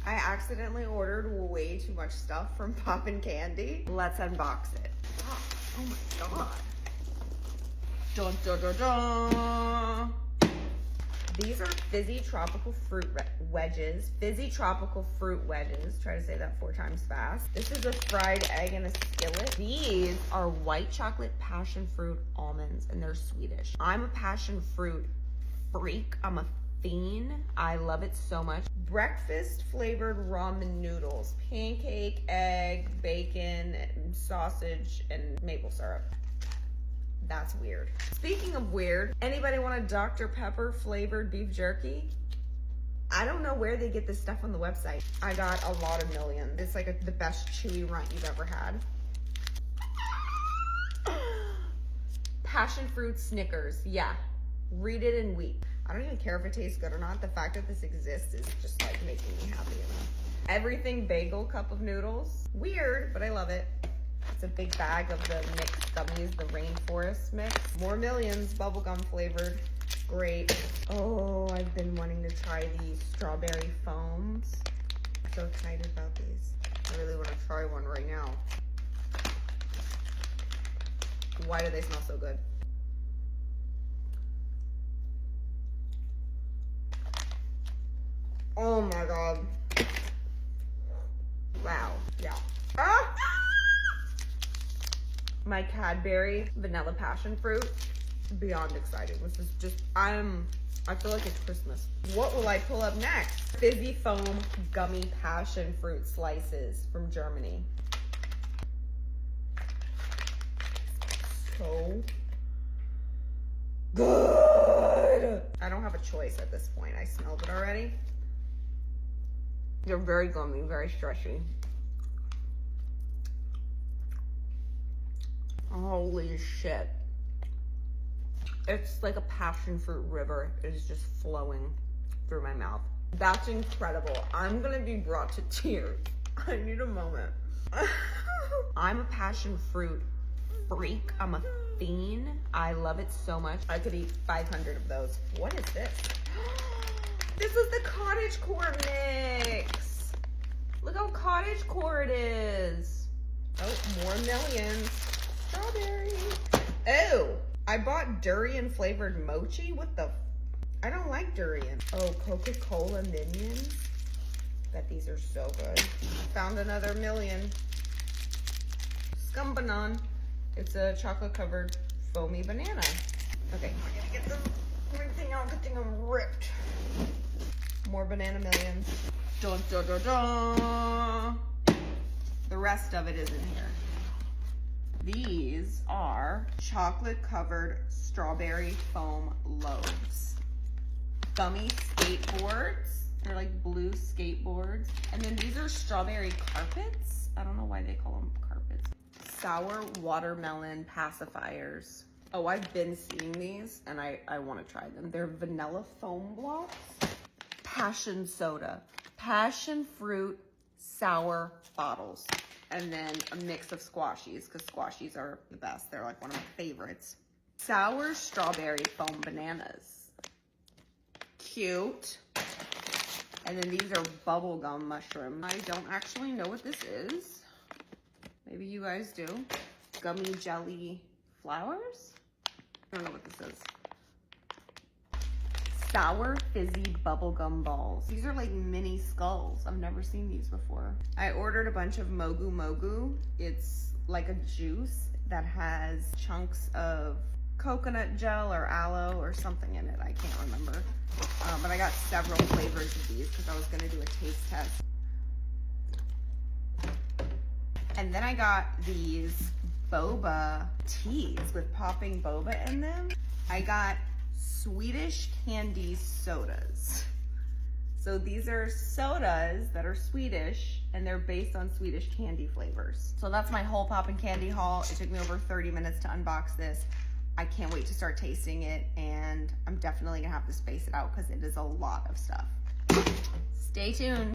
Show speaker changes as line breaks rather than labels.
I accidentally ordered way too much stuff from Poppin' Candy. Let's unbox it. Oh my God. Dun, dun, dun, dun. These are fizzy tropical fruit wedges. Fizzy tropical fruit wedges. Try to say that 4 times fast. This is a fried egg in a skillet. These are white chocolate passion fruit almonds, and they're Swedish. I'm a passion fruit freak. I'm a fiend. I love it so much. Breakfast flavored ramen noodles. Pancake, egg, bacon, sausage, and maple syrup. That's weird. Speaking of weird, anybody want a Dr. Pepper flavored beef jerky? I don't know where they get this stuff on the website. I got a lot of millions. It's like the best chewy runt you've ever had. Passion fruit Snickers. Yeah, read it and weep. I don't even care if it tastes good or not. The fact that this exists is just like making me happy. Everything bagel cup of noodles. Weird, but I love it. It's a big bag of the mixed gummies, the rainforest mix. More millions, bubblegum flavored. Great. Oh, I've been wanting to try these strawberry foams. I'm so excited about these. I really want to try one right now. Why do they smell so good? Oh my God. Wow. Yeah. Ah! My Cadbury vanilla passion fruit. Beyond excited. This is just, I feel like it's Christmas. What will I pull up next? Fizzy foam gummy passion fruit slices from Germany. So good. I don't have a choice at this point. I smelled it already. They're very gummy, very stretchy. Holy shit. It's like a passion fruit river is just flowing through my mouth. That's incredible. I'm gonna be brought to tears. I need a moment. I'm a passion fruit freak. I'm a fiend. I love it so much. I could eat 500 of those. What is this? This is the cottage core mix. Look how cottage core it is. Oh, more millions. Strawberry. Oh, I bought durian flavored mochi. What the? I don't like durian. Oh, Coca-Cola Minions. Bet these are so good. Found another million. Scumbanon. It's a chocolate covered foamy banana. Okay, I gotta get them. Everything out. Good thing I'm ripped. More banana millions. Dun, dun, dun, dun. The rest of it is in here. These are chocolate covered strawberry foam loaves. Gummy skateboards. They're like blue skateboards. And then these are strawberry carpets. I don't know why they call them carpets. Sour watermelon pacifiers. Oh, I've been seeing these and I want to try them. They're vanilla foam blocks. Passion soda. Passion fruit sour bottles. And then a mix of squashies, because squashies are the best. They're like one of my favorites. Sour strawberry foam bananas. Cute. And then these are bubblegum mushrooms. I don't actually know what this is. Maybe you guys do. Gummy jelly flowers? I don't know what this is. Sour fizzy bubblegum balls. These are like mini skulls. I've never seen these before. I ordered a bunch of Mogu Mogu. It's like a juice that has chunks of coconut gel or aloe or something in it. I can't remember. But I got several flavors of these because I was gonna do a taste test. And then I got these boba teas with popping boba in them. I got Swedish candy sodas. So these are sodas that are Swedish and they're based on Swedish candy flavors. So that's my whole Poppin' Candy haul. It took me over 30 minutes to unbox this. I can't wait to start tasting it and I'm definitely gonna have to space it out because it is a lot of stuff. Stay tuned.